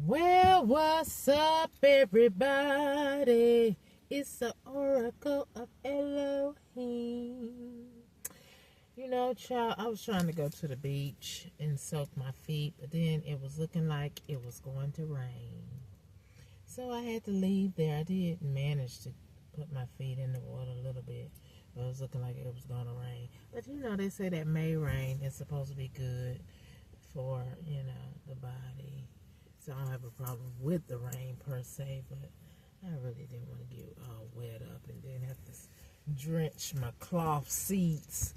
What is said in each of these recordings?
Well, what's up, everybody? It's the Oracle of Elohim. You know, child, I was trying to go to the beach and soak my feet, but then it was looking like it was going to rain. So I had to leave there. I did manage to put my feet in the water a little bit, but it was looking like it was going to rain. But you know, they say that May rain is supposed to be good for, the body. So I don't have a problem with the rain per se, but I really didn't want to get all wet up and then have to drench my cloth seats.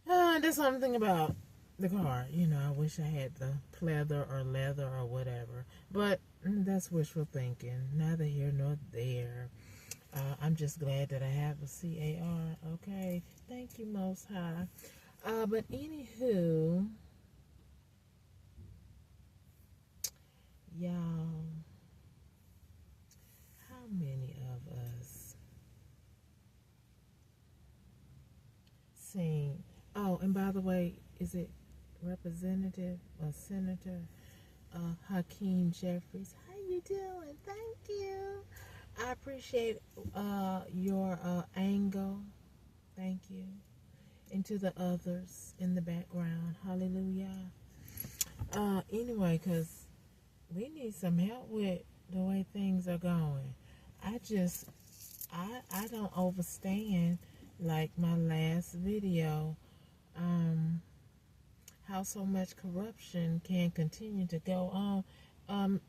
That's something about the car. I wish I had the pleather or leather or whatever. But that's wishful thinking. Neither here nor there. I'm just glad that I have a CAR. Okay. Thank you, Most High. But anywho, y'all, how many of us seen? Oh, and by the way, is it Representative or Senator Hakeem Jeffries? How you doing? Thank you. I appreciate your angle. Thank you. And to the others in the background. Hallelujah. Anyway, because we need some help with the way things are going. I don't understand, like my last video, how so much corruption can continue to go on.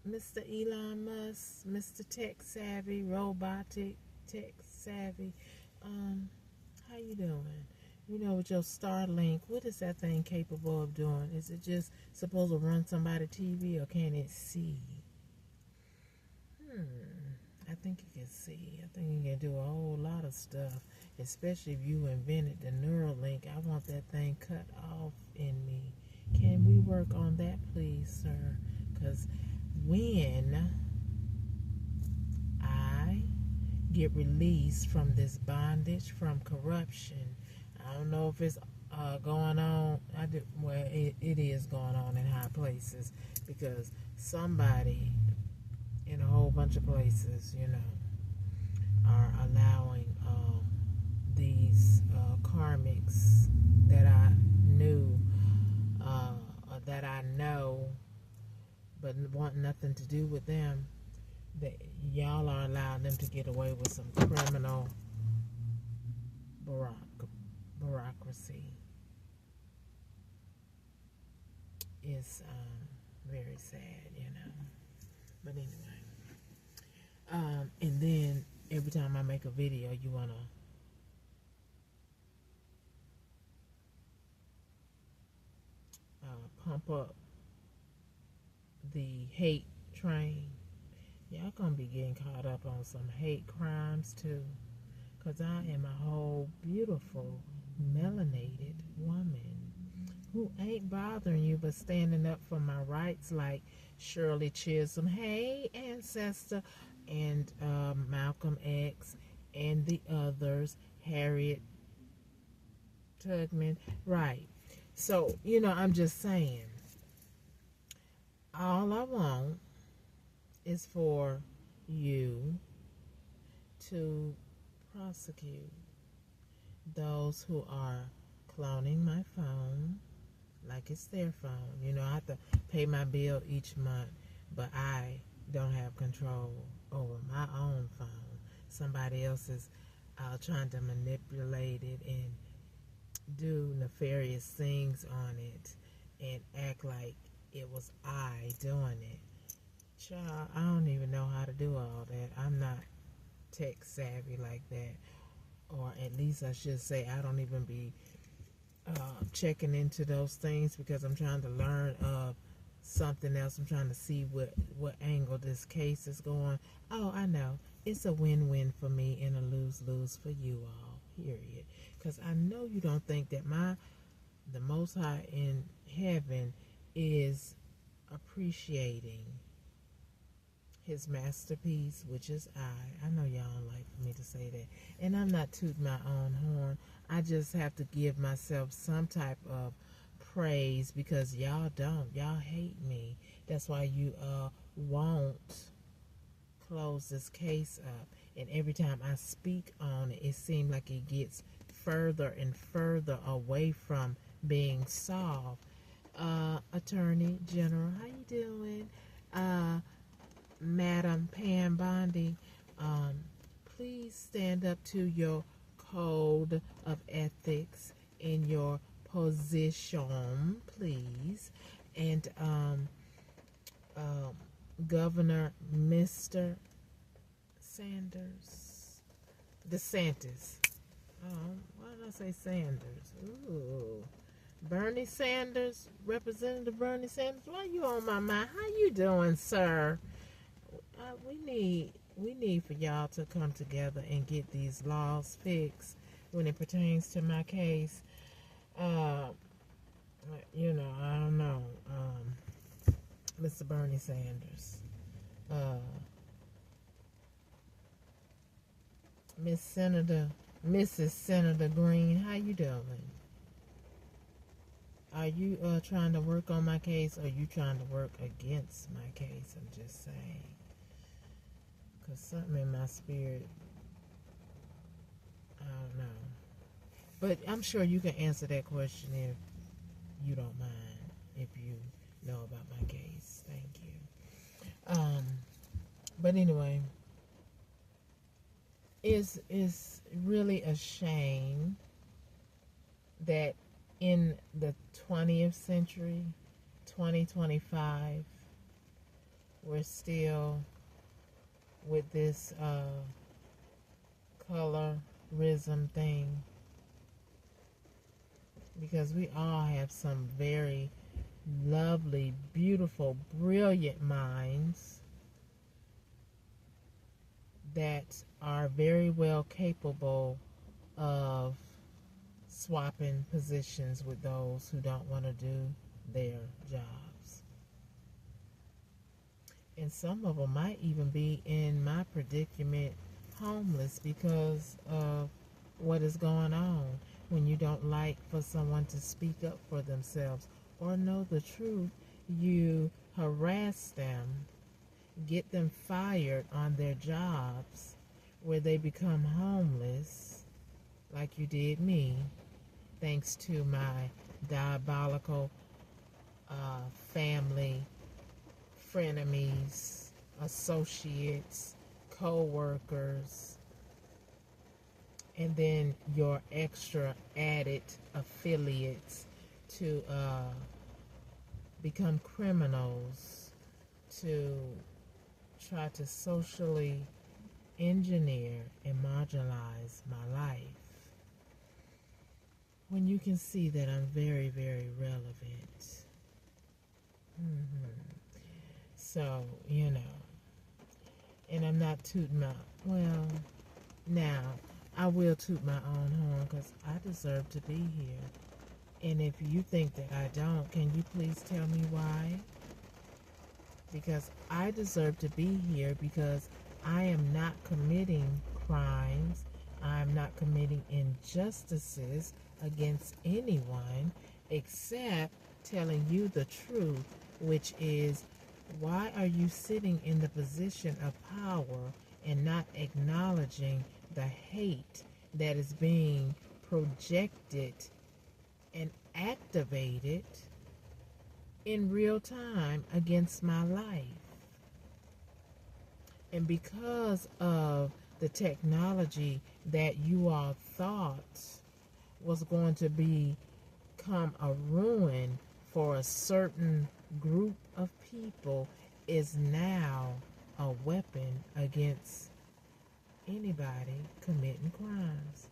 Mr. Elon Musk, Mr. Tech Savvy, Robotic Tech Savvy, how you doing? With your Starlink, what is that thing capable of doing? Is it just supposed to run somebody's TV, or can it see? I think it can see. I think it can do a whole lot of stuff, especially if you invented the Neuralink. I want that thing cut off in me. Can we work on that, please, sir? Because when I get released from this bondage, from corruption, I don't know if it's going on. It is going on in high places, because somebody in a whole bunch of places, are allowing these karmics that I knew, or that I know, but want nothing to do with them. That y'all are allowing them to get away with some criminal bureaucracy. Is very sad, But anyway, and then every time I make a video, you wanna pump up the hate train. Y'all gonna be getting caught up on some hate crimes too, 'cause I am a whole beautiful melanated woman who ain't bothering you but standing up for my rights, like Shirley Chisholm, hey ancestor, and Malcolm X, and the others, Harriet Tubman, right? So I'm just saying, all I want is for you to prosecute those who are cloning my phone like it's their phone. I have to pay my bill each month, but I don't have control over my own phone. Somebody else is trying to manipulate it and do nefarious things on it and act like it was I doing it. Child, I don't even know how to do all that. I'm not tech savvy like that, or at least I should say I don't even be checking into those things, because I'm trying to learn something else. I'm trying to see what angle this case is going. Oh, I know. It's a win-win for me and a lose-lose for you all, period. Because I know you don't think that the Most High in heaven is appreciating his masterpiece, which is I know y'all don't like for me to say that, and I'm not tooting my own horn. I just have to give myself some type of praise, because y'all hate me, That's why you won't close this case up. And every time I speak on it, it seems like it gets further and further away from being solved. Attorney General, how you doing? Madam Pam Bondi, please stand up to your code of ethics in your position, please. And Governor Mr. DeSantis. Why did I say Sanders? Ooh. Bernie Sanders, Representative Bernie Sanders. Why you on my mind? How you doing, sir? We need for y'all to come together and get these laws fixed when it pertains to my case. I don't know. Mr. Bernie Sanders. Mrs. Senator Green, how you doing? Are you trying to work on my case, or are you trying to work against my case? I'm just saying. Because something in my spirit, I don't know. But I'm sure you can answer that question if you don't mind, if you know about my case. Thank you. But anyway, it's really a shame that in the 20th century, 2025, we're still with this colorism thing, because we all have some very lovely, beautiful, brilliant minds that are very well capable of swapping positions with those who don't want to do their jobs. And some of them might even be in my predicament homeless because of what is going on. When you don't like for someone to speak up for themselves or know the truth, you harass them, get them fired on their jobs, where they become homeless, like you did me, thanks to my diabolical family, frenemies, associates, co-workers, and then your extra added affiliates to become criminals, to try to socially engineer and marginalize my life, when you can see that I'm very, very relevant. So, and I'm not tooting my, well, now, I will toot my own horn because I deserve to be here. And if you think that I don't, can you please tell me why? Because I deserve to be here because I am not committing crimes. I am not committing injustices against anyone except telling you the truth, which is, why are you sitting in the position of power and not acknowledging the hate that is being projected and activated in real time against my life? And because of the technology that you all thought was going to become a ruin for a certain group of people, is now a weapon against anybody committing crimes.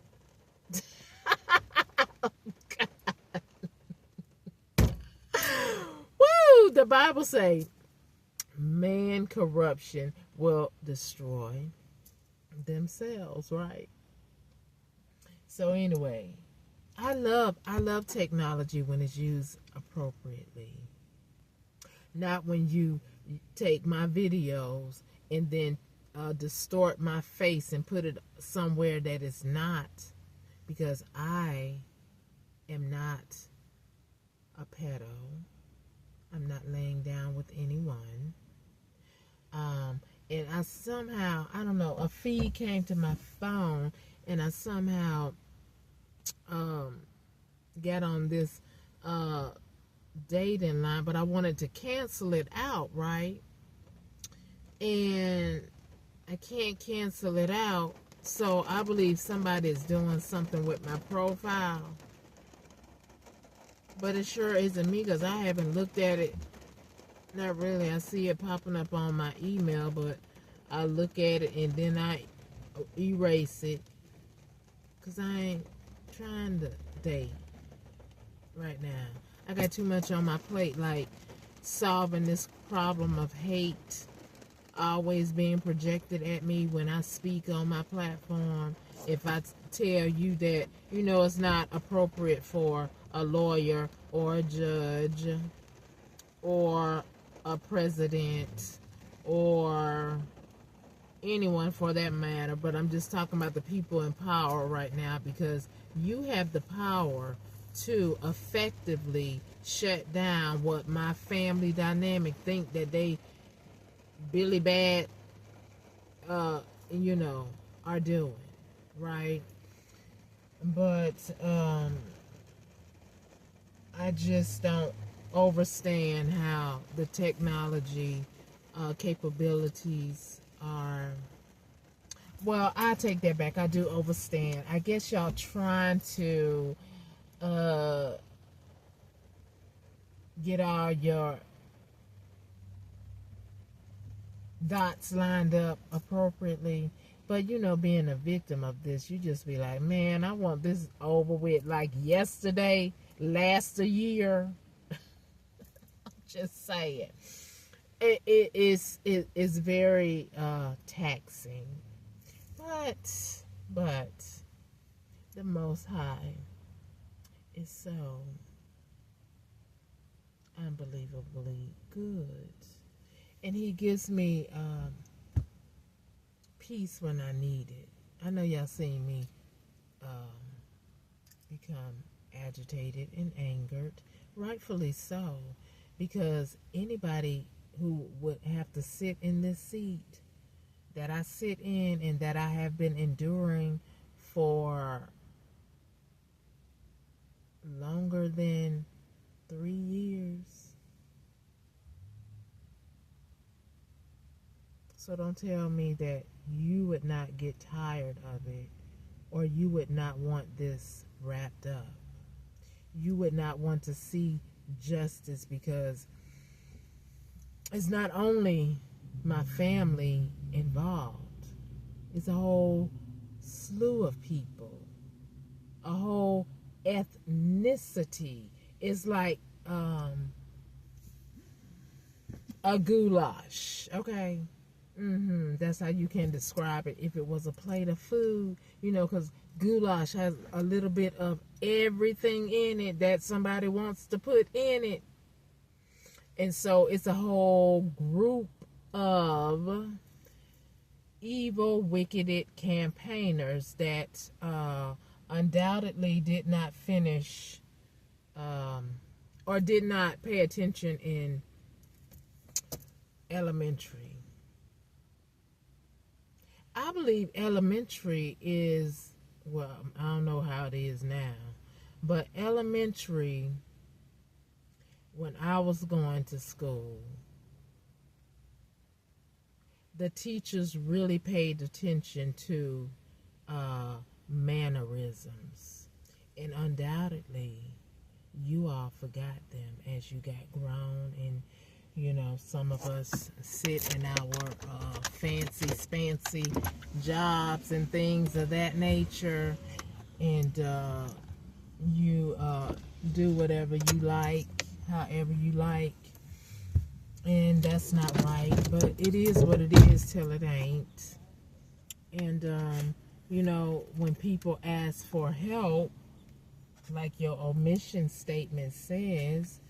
Woo! The Bible says man corruption will destroy themselves, right? So anyway, I love technology when it's used appropriately. Not when you take my videos and then distort my face and put it somewhere that it's not, because I am not a pedo. I'm not laying down with anyone. I somehow, I don't know, a feed came to my phone, and I somehow got on this dating line, but I wanted to cancel it out, right? And I can't cancel it out, so I believe somebody is doing something with my profile. But it sure isn't me, because I haven't looked at it. Not really. I see it popping up on my email, but I look at it and then I erase it, because I ain't trying to date right now. I got too much on my plate, like solving this problem of hate always being projected at me when I speak on my platform. If I tell you that, you know, it's not appropriate for a lawyer or a judge or a president or anyone for that matter, but I'm just talking about the people in power right now, because you have the power to effectively shut down what my family dynamic think that they Billy Bad, you know, are doing, right? But I just don't understand how the technology capabilities are. Well, I take that back. I do understand. I guess y'all trying to get all your dots lined up appropriately. But, you know, being a victim of this, you just be like, man, I want this over with like yesterday, last a year. I'm just saying. It is very taxing. But the Most High is so unbelievably good. And he gives me peace when I need it. I know y'all seen me become agitated and angered, rightfully so, because anybody who would have to sit in this seat that I sit in and that I have been enduring for longer than 3 years. So don't tell me that you would not get tired of it, or you would not want this wrapped up. You would not want to see justice, because it's not only my family involved. It's a whole slew of people, a whole ethnicity. It's like a goulash, okay? That's how you can describe it. If it was a plate of food, you know, because goulash has a little bit of everything in it that somebody wants to put in it. And so it's a whole group of evil, wicked campaigners that undoubtedly did not finish or did not pay attention in elementary. I believe elementary is, well, I don't know how it is now, but elementary, when I was going to school, the teachers really paid attention to mannerisms. And undoubtedly, you all forgot them as you got grown, and you know, some of us sit in our fancy jobs and things of that nature, and you do whatever you like, however you like, and that's not right, but it is what it is till it ain't. And you know, when people ask for help, like your omission statement says,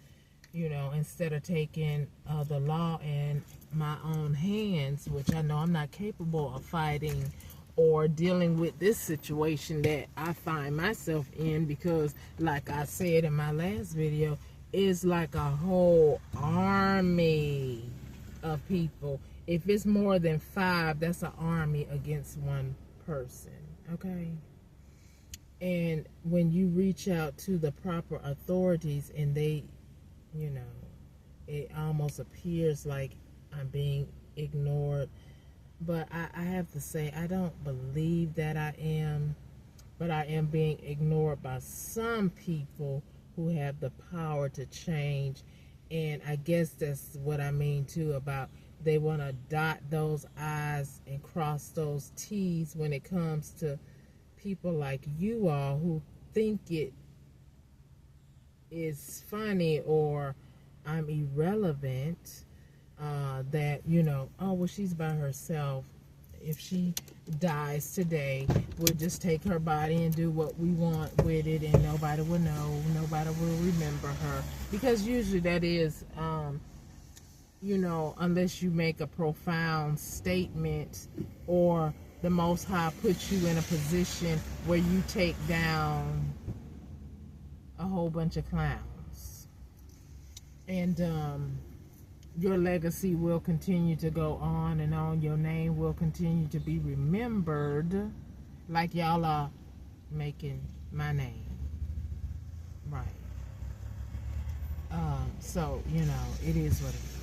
you know, instead of taking the law in my own hands, which I know I'm not capable of fighting or dealing with this situation that I find myself in, because like I said in my last video, it's like a whole army of people. if it's more than 5, that's an army against one person, okay? And when you reach out to the proper authorities and they, you know, it almost appears like I'm being ignored. But I have to say, I don't believe that I am, but I am being ignored by some people who have the power to change. And I guess that's what I mean too about they want to dot those I's and cross those T's when it comes to people like you all who think it is funny or I'm irrelevant, that, you know, oh, well, she's by herself. If she dies today, we'll just take her body and do what we want with it, and nobody will know, nobody will remember her. Because usually that is, you know, unless you make a profound statement or the Most High puts you in a position where you take down a whole bunch of clowns. And your legacy will continue to go on and on. Your name will continue to be remembered like y'all are making my name. Right. So, you know, it is what it is.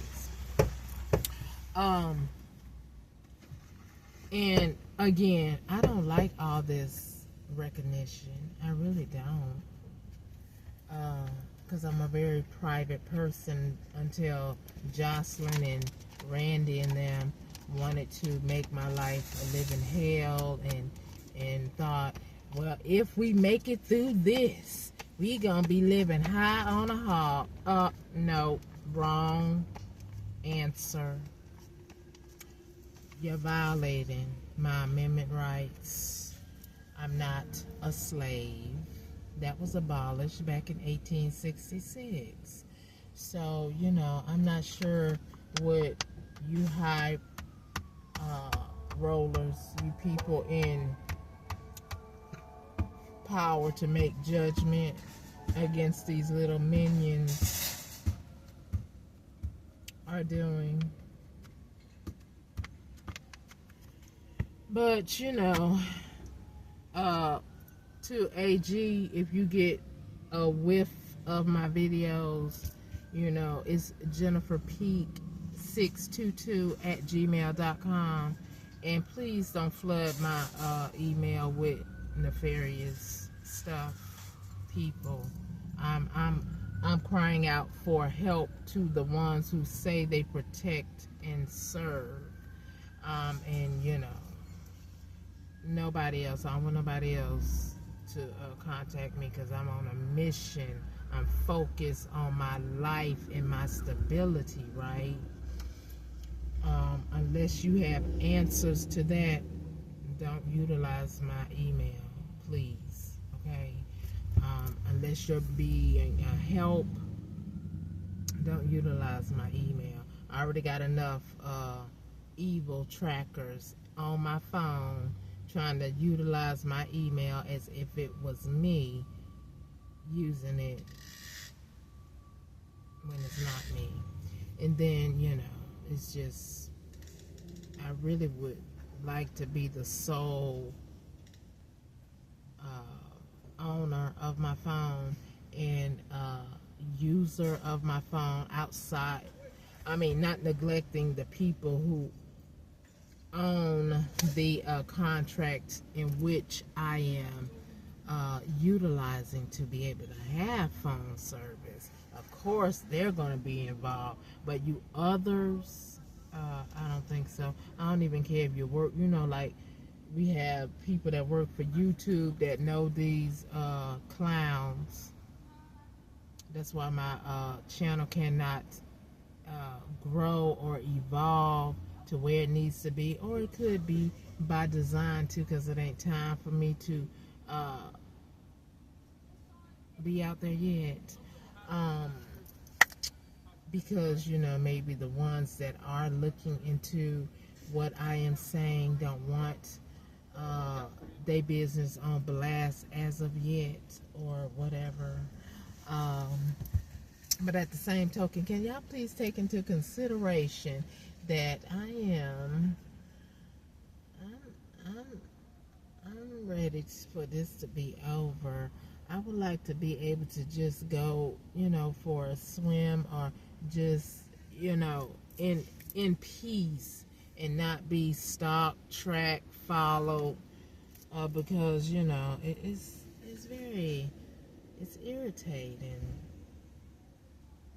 And again, I don't like all this recognition. I really don't. Because I'm a very private person until Jocelyn and Randy and them wanted to make my life a living hell and thought, well, if we make it through this, we gonna be living high on a hog. No, wrong answer. You're violating my amendment rights. I'm not a slave. That was abolished back in 1866. So, you know, I'm not sure what you high rollers, you people in power to make judgment against these little minions are doing. But, you know, to AG, if you get a whiff of my videos, you know, it's jenniferpeak622@gmail.com. And please don't flood my email with nefarious stuff, people. I'm crying out for help to the ones who say they protect and serve. And you know, nobody else. I don't want nobody else to contact me because I'm on a mission. I'm focused on my life and my stability, right? Unless you have answers to that, don't utilize my email, please, okay? Unless you're being a help, don't utilize my email. I already got enough evil trackers on my phone trying to utilize my email as if it was me using it when it's not me. And then, you know, it's just, I really would like to be the sole owner of my phone and user of my phone outside. I mean, not neglecting the people who own the contract in which I am utilizing to be able to have phone service. Of course, they're going to be involved, but you others, I don't think so. I don't even care if you work, you know, like we have people that work for YouTube that know these clowns. That's why my channel cannot grow or evolve to where it needs to be, or it could be by design too, because it ain't time for me to be out there yet. Because, you know, maybe the ones that are looking into what I am saying don't want their business on blast as of yet, or whatever. But at the same token, can y'all please take into consideration that I am. I'm ready for this to be over. I would like to be able to just go, for a swim, or just, in peace, and not be stalked, tracked, followed, because it's irritating,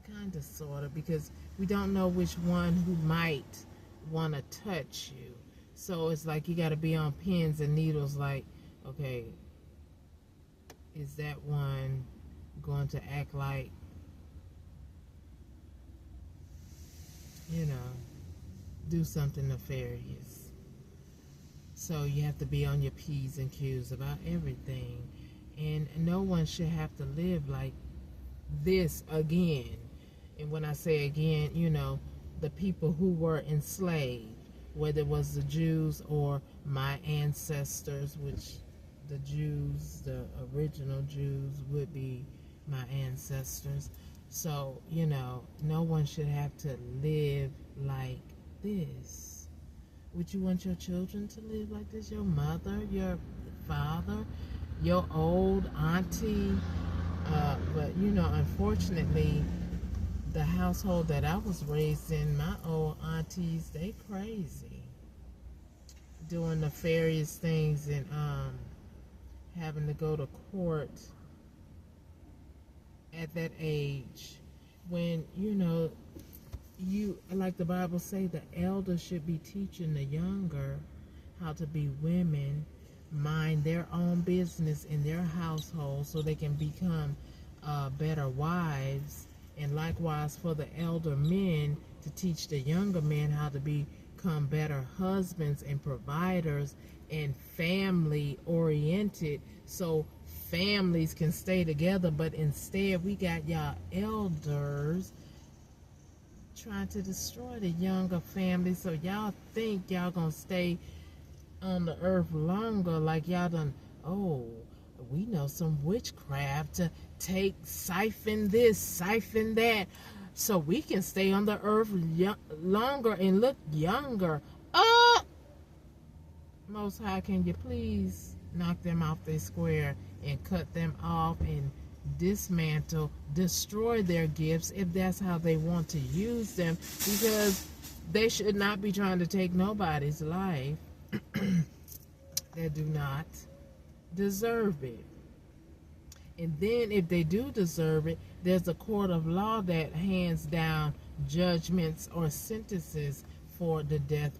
kind of, sort of, because we don't know which one who might want to touch you. So it's like you got to be on pins and needles, like, okay, is that one going to act like, do something nefarious? So you have to be on your P's and Q's about everything. And no one should have to live like this again. And when I say again, the people who were enslaved, whether it was the Jews or my ancestors, which the Jews, the original Jews, would be my ancestors. So, no one should have to live like this. Would you want your children to live like this? Your mother, your father, your old auntie? But, unfortunately, the household that I was raised in, my old aunties, they crazy. Doing nefarious things and having to go to court at that age, when you, like the Bible say, the elders should be teaching the younger how to be women, mind their own business in their household, so they can become better wives, and likewise for the elder men to teach the younger men how to become better husbands and providers and family oriented, so families can stay together. But instead we got y'all elders trying to destroy the younger family, so y'all think y'all gonna stay on the earth longer, like y'all done, we know some witchcraft to siphon this, siphon that, so we can stay on the earth longer and look younger. Most High, can you please knock them off their square and cut them off and dismantle, destroy their gifts if that's how they want to use them, because they should not be trying to take nobody's life that do not deserve it. And then if they do deserve it, there's a court of law that hands down judgments or sentences for the death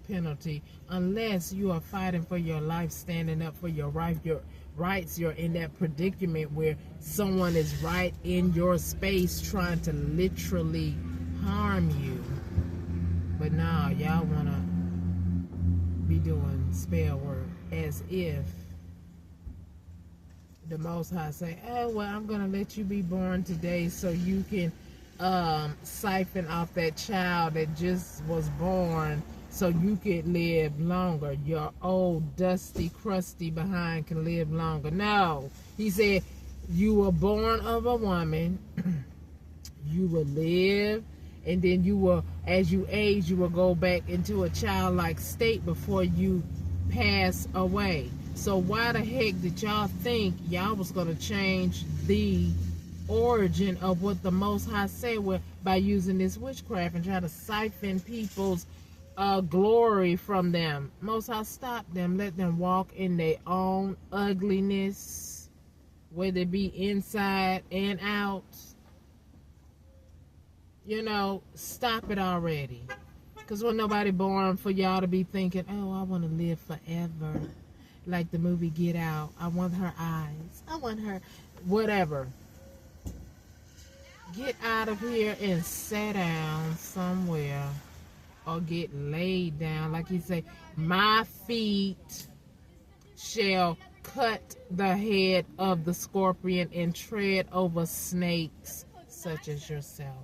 penalty, unless you are fighting for your life, standing up for your rights. You're in that predicament where someone is right in your space trying to literally harm you. But now y'all want to be doing spell work as if the Most High say, I'm going to let you be born today so you can siphon off that child that just was born so you could live longer. Your old, dusty, crusty behind can live longer. No. He said, you were born of a woman. You will live. And then you will, as you age, you will go back into a childlike state before you pass away. So why the heck did y'all think y'all was going to change the origin of what the Most High said by using this witchcraft and try to siphon people's glory from them? Most High, stop them. Let them walk in their own ugliness, whether it be inside and out. Stop it already. Because when nobody born for y'all to be thinking, I want to live forever. Like the movie Get Out. I want her eyes. I want her whatever. Get out of here and sit down somewhere. Or get laid down. Like he say, my feet shall cut the head of the scorpion and tread over snakes such as yourself.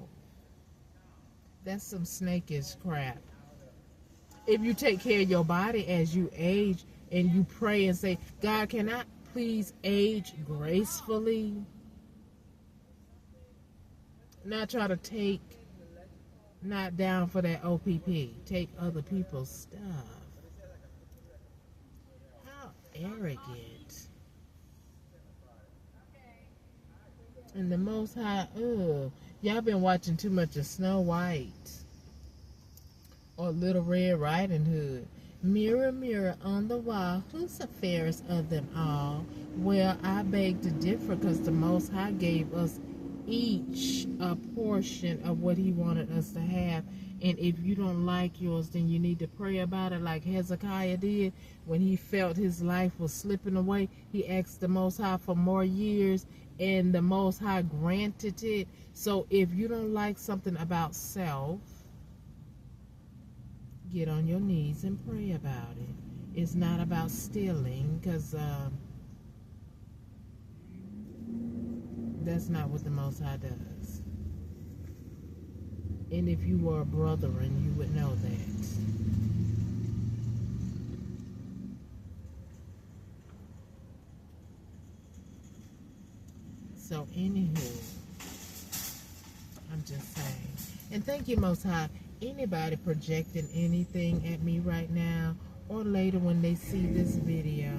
That's some snakish crap. If you take care of your body as you age and you pray and say, God, can I please age gracefully? Not try to take Not down for that OPP. Take other people's stuff. How arrogant. And the Most High, y'all been watching too much of Snow White or Little Red Riding Hood. Mirror, mirror on the wall, who's the fairest of them all? Well, I beg to differ, because the Most High gave us each a portion of what he wanted us to have. And if you don't like yours, then you need to pray about it, like Hezekiah did when he felt his life was slipping away. He asked the Most High for more years, and the Most High granted it. So if you don't like something about self, get on your knees and pray about it. It's not about stealing, because that's not what the Most High does. And if you were a brethren, you would know that. So anywho, I'm just saying. And thank you, Most High. Anybody projecting anything at me right now or later when they see this video,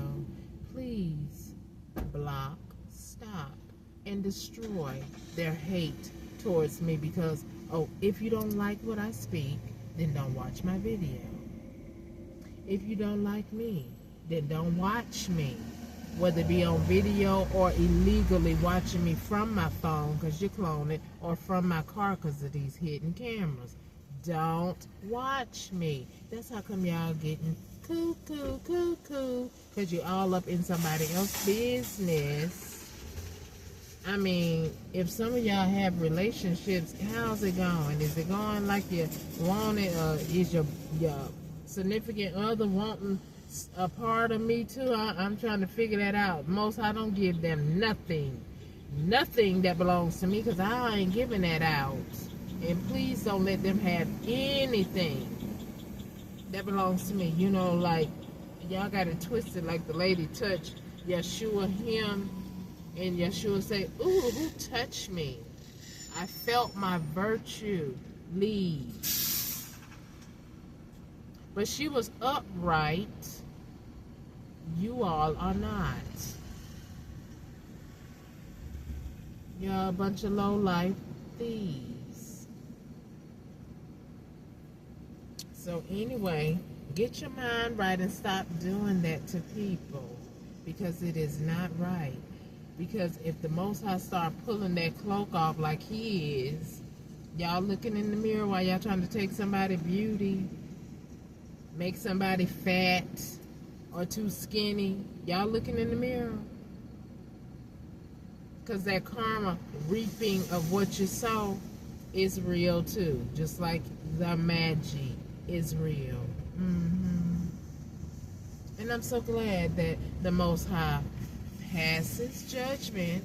please block, stop, and destroy their hate towards me, because if you don't like what I speak, then don't watch my video. If you don't like me, then don't watch me, whether it be on video or illegally watching me from my phone because you clone it, or from my car because of these hidden cameras. Don't watch me. That's how come y'all getting cuckoo, because you all up in somebody else's business. I mean, if some of y'all have relationships, how's it going? Is it going like you want it, or is your significant other wanting a part of me too? I'm trying to figure that out. Most I don't give them nothing that belongs to me, because I ain't giving that out. And please don't let them have anything that belongs to me. You know, like, y'all got it twisted, like the lady touched Yeshua him, and Yeshua say, ooh, who touched me? I felt my virtue leave. But she was upright. You all are not. You're a bunch of low-life thieves. So anyway, get your mind right and stop doing that to people, because it is not right. Because if the Most High start pulling that cloak off like he is, y'all looking in the mirror while y'all trying to take somebody's beauty, make somebody fat or too skinny, y'all looking in the mirror? Because that karma reaping of what you sow is real too, just like the magic is real. And I'm so glad that the Most High passes judgment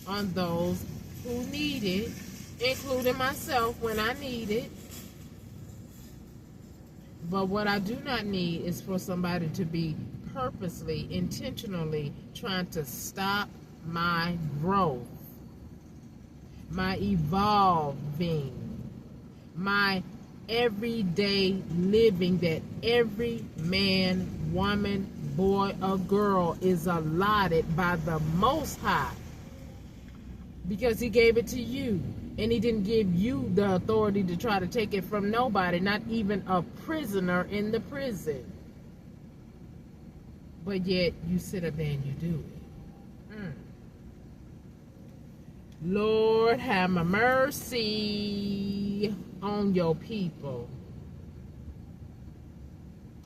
on those who need it, including myself when I need it. But what I do not need is for somebody to be purposely, intentionally trying to stop my growth, my evolving, my everyday living that every man, woman, boy, or girl is allotted by the Most High, because he gave it to you, and he didn't give you the authority to try to take it from nobody, not even a prisoner in the prison. But yet you sit up there and you do it. Lord, have mercy on your people,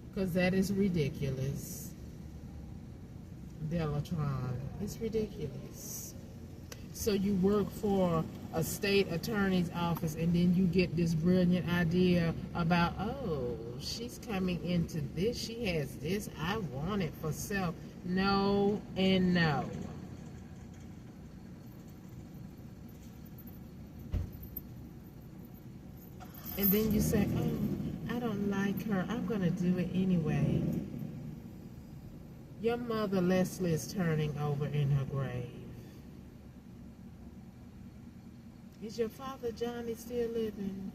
because that is ridiculous. Delatron, it's ridiculous. So you work for a state attorney's office, and then you get this brilliant idea about, oh, she's coming into this, she has this, I want it for self. No and no. And then you say, oh, I don't like her, I'm going to do it anyway. Your mother Leslie is turning over in her grave. Is your father Johnny still living?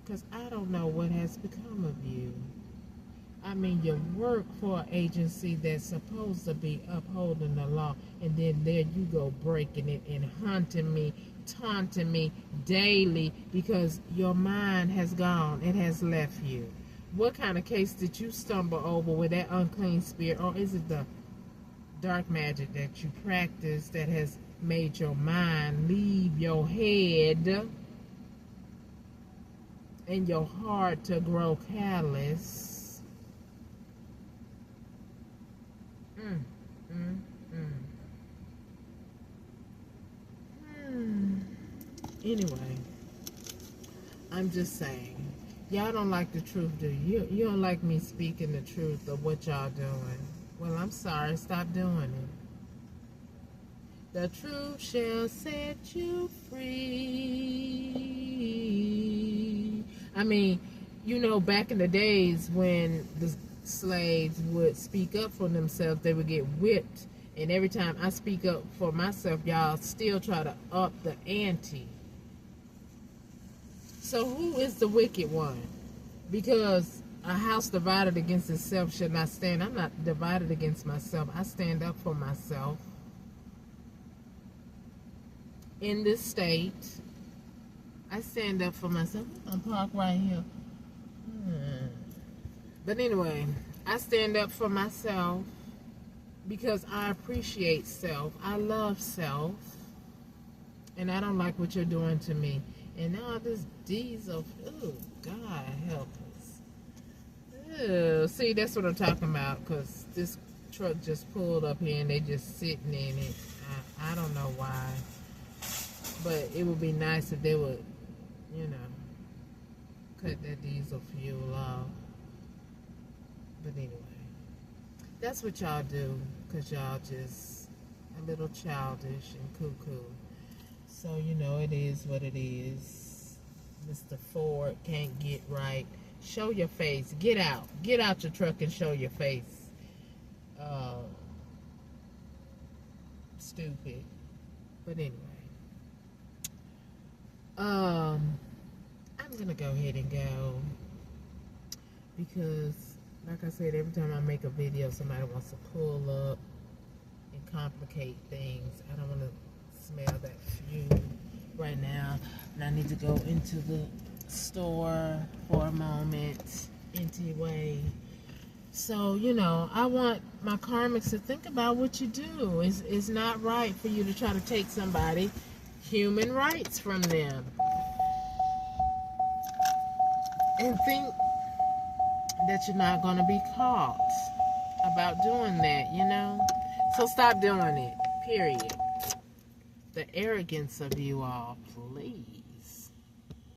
because I don't know what has become of you. I mean, you work for an agency that's supposed to be upholding the law, and then there you go breaking it and haunting me, taunting me daily because your mind has gone. It has left you. What kind of case did you stumble over with that unclean spirit? Or is it the dark magic that you practice that has made your mind leave your head and your heart to grow callous? Anyway, I'm just saying, y'all don't like the truth, do you? You don't like me speaking the truth of what y'all doing. Well, I'm sorry, stop doing it. The truth shall set you free. I mean, you know, back in the days when the slaves would speak up for themselves, they would get whipped. And every time I speak up for myself, y'all still try to up the ante. So who is the wicked one? Because a house divided against itself should not stand. I'm not divided against myself. I stand up for myself. In this state, I stand up for myself. I'm parked right here. But anyway, I stand up for myself because I appreciate self. I love self. And I don't like what you're doing to me. And now this diesel, oh, God help us. Ew. See, that's what I'm talking about, because this truck just pulled up here and they just sitting in it. I don't know why. But it would be nice if they would, you know, cut that diesel fuel off. But anyway, that's what y'all do, because y'all just a little childish and cuckoo. So, you know, it is what it is. Mr. Ford can't get right. Show your face. Get out. Get out your truck and show your face. Stupid. But anyway. I'm going to go ahead and go. Because, like I said, every time I make a video, somebody wants to pull up and complicate things. I don't want to smell that fuel right now, and I need to go into the store for a moment anyway. So, you know, I want my karmics to think about what you do. It's not right for you to try to take somebody human rights from them and think that you're not going to be caught about doing that, you know. So stop doing it, period. The arrogance of you all, please.